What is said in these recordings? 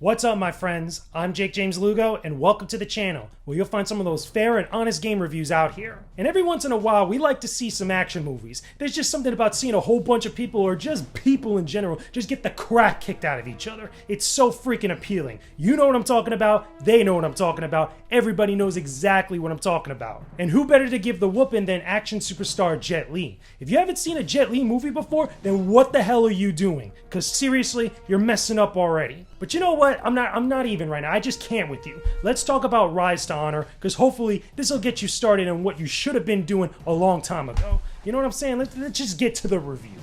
What's up, my friends? I'm Jakejames Lugo, and welcome to the channel, where you'll find some of those fair and honest game reviews out here. And every once in a while, we like to see some action movies. There's just something about seeing a whole bunch of people, or just people in general, just get the crap kicked out of each other. It's so freaking appealing. You know what I'm talking about, they know what I'm talking about, everybody knows exactly what I'm talking about. And who better to give the whooping than action superstar Jet Li? If you haven't seen a Jet Li movie before, then what the hell are you doing? Because seriously, you're messing up already. But you know what? I'm not even right now. I just can't with you. Let's talk about Rise to Honor, because hopefully this will get you started on what you should have been doing a long time ago. You know what I'm saying? Let's just get to the review.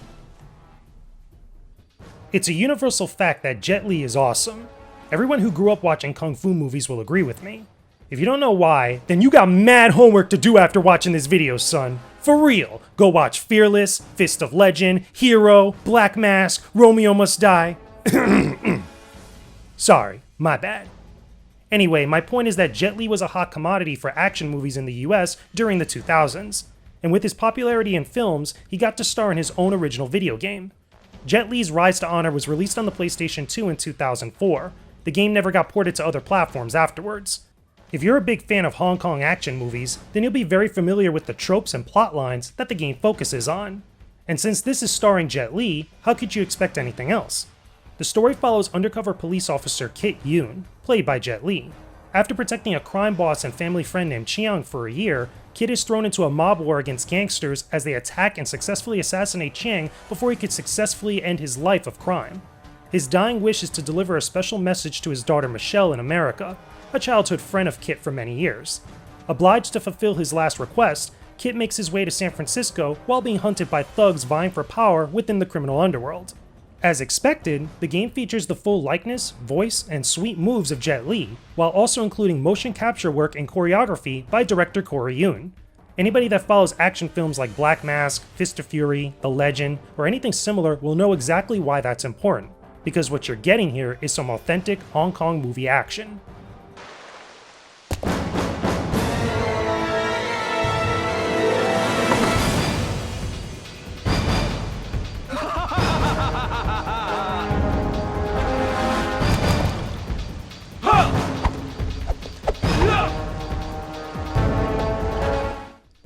It's a universal fact that Jet Li is awesome. Everyone who grew up watching kung fu movies will agree with me. If you don't know why, then you got mad homework to do after watching this video, son. For real. Go watch Fearless, Fist of Legend, Hero, Black Mask, Romeo Must Die. Sorry, my bad. Anyway, my point is that Jet Li was a hot commodity for action movies in the US during the 2000s, and with his popularity in films, he got to star in his own original video game. Jet Li's Rise to Honor was released on the PlayStation 2 in 2004. The game never got ported to other platforms afterwards. If you're a big fan of Hong Kong action movies, then you'll be very familiar with the tropes and plot lines that the game focuses on. And since this is starring Jet Li, how could you expect anything else? The story follows undercover police officer Kit Yoon, played by Jet Li. After protecting a crime boss and family friend named Chiang for a year, Kit is thrown into a mob war against gangsters as they attack and successfully assassinate Chiang before he could successfully end his life of crime. His dying wish is to deliver a special message to his daughter Michelle in America, a childhood friend of Kit for many years. Obliged to fulfill his last request, Kit makes his way to San Francisco while being hunted by thugs vying for power within the criminal underworld. As expected, the game features the full likeness, voice, and sweet moves of Jet Li, while also including motion capture work and choreography by director Corey Yun. Anybody that follows action films like Black Mask, Fist of Fury, The Legend, or anything similar will know exactly why that's important, because what you're getting here is some authentic Hong Kong movie action.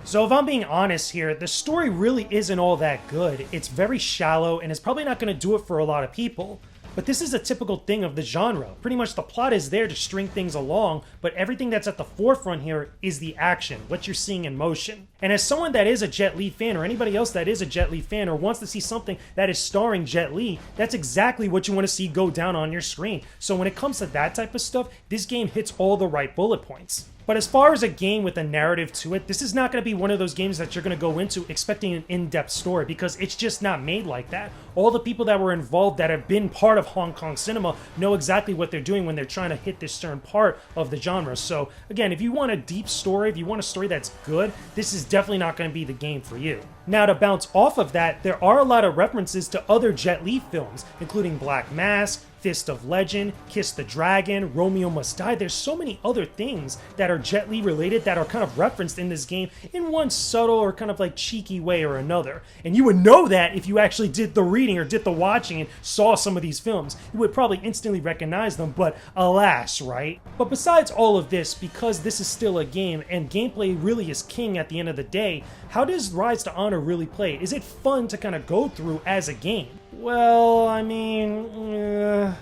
So if I'm being honest here, the story really isn't all that good. It's very shallow and it's probably not going to do it for a lot of people. But this is a typical thing of the genre. Pretty much the plot is there to string things along, but everything that's at the forefront here is the action, what you're seeing in motion. And as someone that is a Jet Li fan, or anybody else that is a Jet Li fan, or wants to see something that is starring Jet Li, that's exactly what you want to see go down on your screen. So when it comes to that type of stuff, this game hits all the right bullet points. But as far as a game with a narrative to it, this is not going to be one of those games that you're going to go into expecting an in-depth story, because it's just not made like that. All the people that were involved that have been part of Hong Kong cinema know exactly what they're doing when they're trying to hit this certain part of the genre. So again, if you want a deep story, if you want a story that's good, this is definitely not going to be the game for you. Now, to bounce off of that, there are a lot of references to other Jet Li films, including Black Mask, Fist of Legend, Kiss the Dragon, Romeo Must Die. There's so many other things that are Jet Li related that are kind of referenced in this game in one subtle or kind of like cheeky way or another. And you would know that if you actually did the reading or did the watching and saw some of these films. You would probably instantly recognize them, but alas, right? But besides all of this, because this is still a game and gameplay really is king at the end of the day, how does Rise to Honor really play? Is it fun to kind of go through as a game? Well, I mean,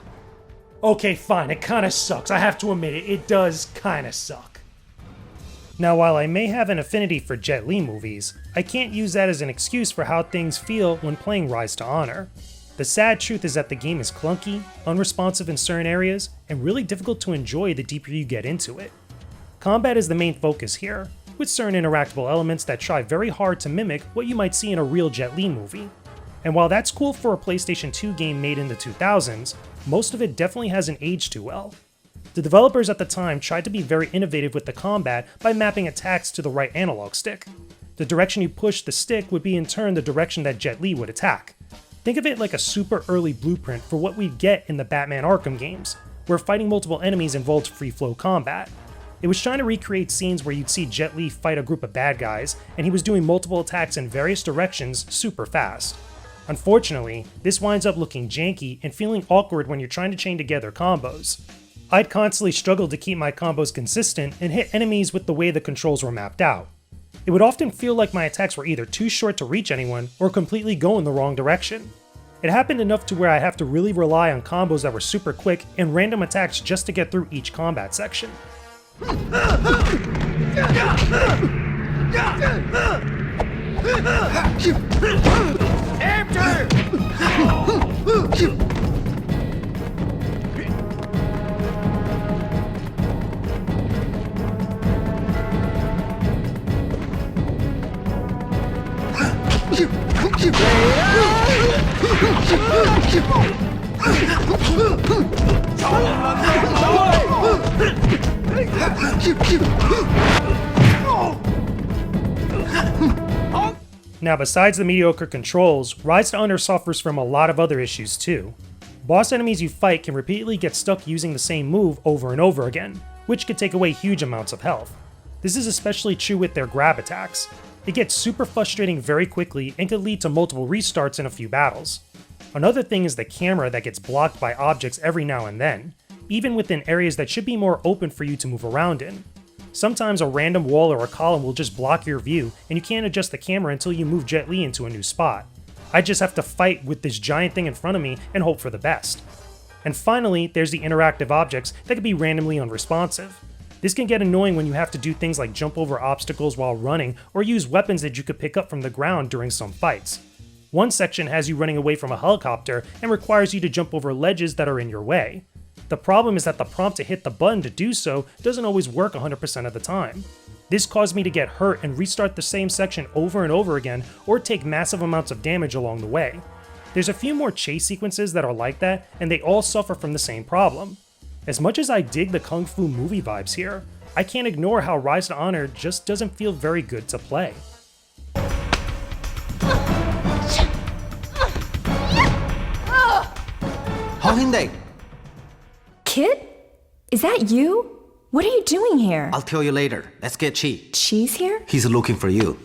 okay, fine, it kind of sucks. I have to admit it, it does kind of suck. Now, while I may have an affinity for Jet Li movies, I can't use that as an excuse for how things feel when playing Rise to Honor. The sad truth is that the game is clunky, unresponsive in certain areas, and really difficult to enjoy the deeper you get into it. Combat is the main focus here, with certain interactable elements that try very hard to mimic what you might see in a real Jet Li movie. And while that's cool for a PlayStation 2 game made in the 2000s, most of it definitely hasn't aged too well. The developers at the time tried to be very innovative with the combat by mapping attacks to the right analog stick. The direction you push the stick would be in turn the direction that Jet Li would attack. Think of it like a super early blueprint for what we'd get in the Batman Arkham games, where fighting multiple enemies involved free-flow combat. It was trying to recreate scenes where you'd see Jet Li fight a group of bad guys, and he was doing multiple attacks in various directions super fast. Unfortunately, this winds up looking janky and feeling awkward when you're trying to chain together combos. I'd constantly struggle to keep my combos consistent and hit enemies with the way the controls were mapped out. It would often feel like my attacks were either too short to reach anyone or completely go in the wrong direction. It happened enough to where I'd have to really rely on combos that were super quick and random attacks just to get through each combat section. Now, besides the mediocre controls, Rise to Honor suffers from a lot of other issues too. Boss enemies you fight can repeatedly get stuck using the same move over and over again, which could take away huge amounts of health. This is especially true with their grab attacks. It gets super frustrating very quickly and could lead to multiple restarts in a few battles. Another thing is the camera that gets blocked by objects every now and then, even within areas that should be more open for you to move around in. Sometimes a random wall or a column will just block your view, and you can't adjust the camera until you move Jet Li into a new spot. I just have to fight with this giant thing in front of me and hope for the best. And finally, there's the interactive objects that can be randomly unresponsive. This can get annoying when you have to do things like jump over obstacles while running, or use weapons that you could pick up from the ground during some fights. One section has you running away from a helicopter and requires you to jump over ledges that are in your way. The problem is that the prompt to hit the button to do so doesn't always work 100% of the time. This caused me to get hurt and restart the same section over and over again, or take massive amounts of damage along the way. There's a few more chase sequences that are like that, and they all suffer from the same problem. As much as I dig the Kung Fu movie vibes here, I can't ignore how Rise to Honor just doesn't feel very good to play. Kid? Is that you? What are you doing here? I'll tell you later. Let's get Chi. Chi's here? He's looking for you.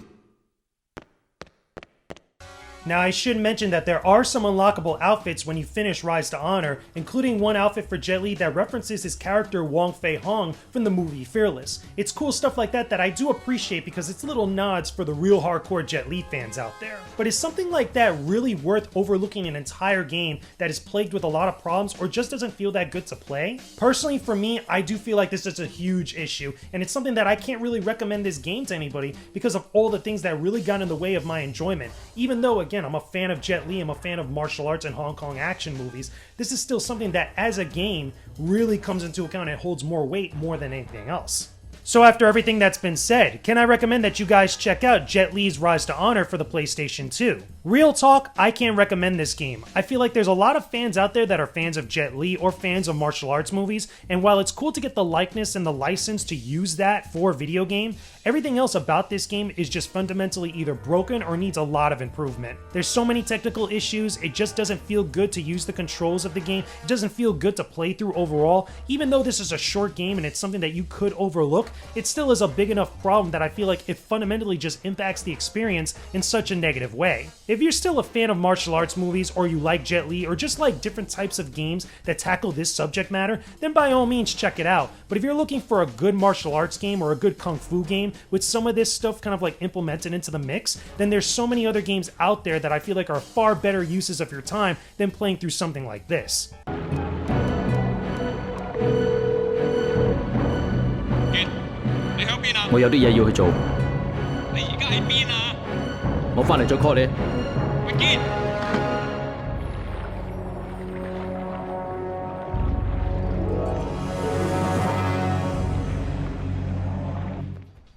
Now, I should mention that there are some unlockable outfits when you finish Rise to Honor, including one outfit for Jet Li that references his character Wong Fei Hong from the movie Fearless. It's cool stuff like that that I do appreciate because it's little nods for the real hardcore Jet Li fans out there. But is something like that really worth overlooking an entire game that is plagued with a lot of problems or just doesn't feel that good to play? Personally, for me, I do feel like this is a huge issue, and it's something that I can't really recommend this game to anybody because of all the things that really got in the way of my enjoyment. Even though, again, I'm a fan of Jet Li, I'm a fan of martial arts and Hong Kong action movies, this is still something that as a game really comes into account and holds more weight more than anything else. So after everything that's been said, can I recommend that you guys check out Jet Li's Rise to Honor for the PlayStation 2? Real talk, I can't recommend this game. I feel like there's a lot of fans out there that are fans of Jet Li or fans of martial arts movies, and while it's cool to get the likeness and the license to use that for a video game, everything else about this game is just fundamentally either broken or needs a lot of improvement. There's so many technical issues, it just doesn't feel good to use the controls of the game, it doesn't feel good to play through overall. Even though this is a short game and it's something that you could overlook, it still is a big enough problem that I feel like it fundamentally just impacts the experience in such a negative way. If you're still a fan of martial arts movies, or you like Jet Li, or just like different types of games that tackle this subject matter, then by all means check it out. But if you're looking for a good martial arts game or a good kung fu game with some of this stuff kind of like implemented into the mix, then there's so many other games out there that I feel like are far better uses of your time than playing through something like this. 我有啲嘢要去做。你而家喺邊啊？我翻嚟再 call 你。喂，堅。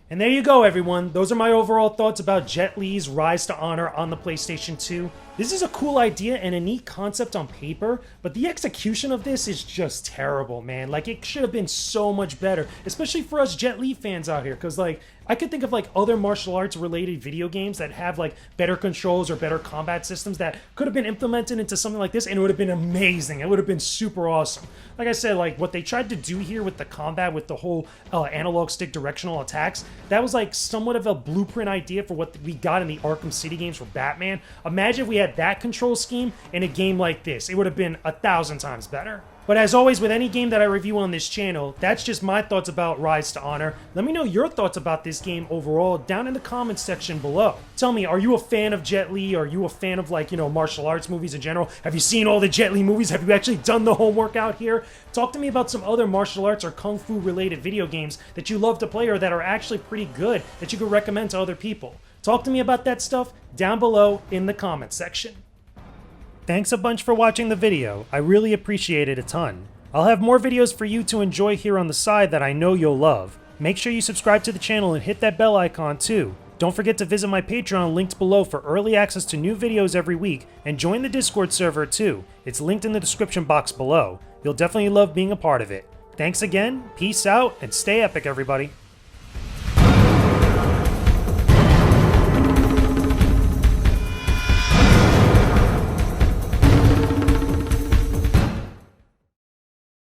And there you go, everyone. Those are my overall thoughts about Jet Li's Rise to Honor on the PlayStation 2. This is a cool idea and a neat concept on paper, but the execution of this is just terrible, man. Like, it should have been so much better, especially for us Jet Li fans out here, because, like, I could think of, like, other martial arts related video games that have, like, better controls or better combat systems that could have been implemented into something like this, and it would have been amazing. It would have been super awesome. Like I said, like, what they tried to do here with the combat, with the whole analog stick directional attacks, that was, like, somewhat of a blueprint idea for what we got in the Arkham City games for Batman. Imagine if we had had that control scheme in a game like this. It would have been 1,000 times better. But as always, with any game that I review on this channel, that's just my thoughts about Rise to Honor. Let me know your thoughts about this game overall down in the comments section below. Tell me, are you a fan of Jet Li? Are you a fan of, like, you know, martial arts movies in general? Have you seen all the Jet Li movies? Have you actually done the homework out here? Talk to me about some other martial arts or kung fu related video games that you love to play or that are actually pretty good that you could recommend to other people. Talk to me about that stuff down below in the comments section. Thanks a bunch for watching the video. I really appreciate it a ton. I'll have more videos for you to enjoy here on the side that I know you'll love. Make sure you subscribe to the channel and hit that bell icon too. Don't forget to visit my Patreon linked below for early access to new videos every week, and join the Discord server too. It's linked in the description box below. You'll definitely love being a part of it. Thanks again, peace out, and stay epic everybody.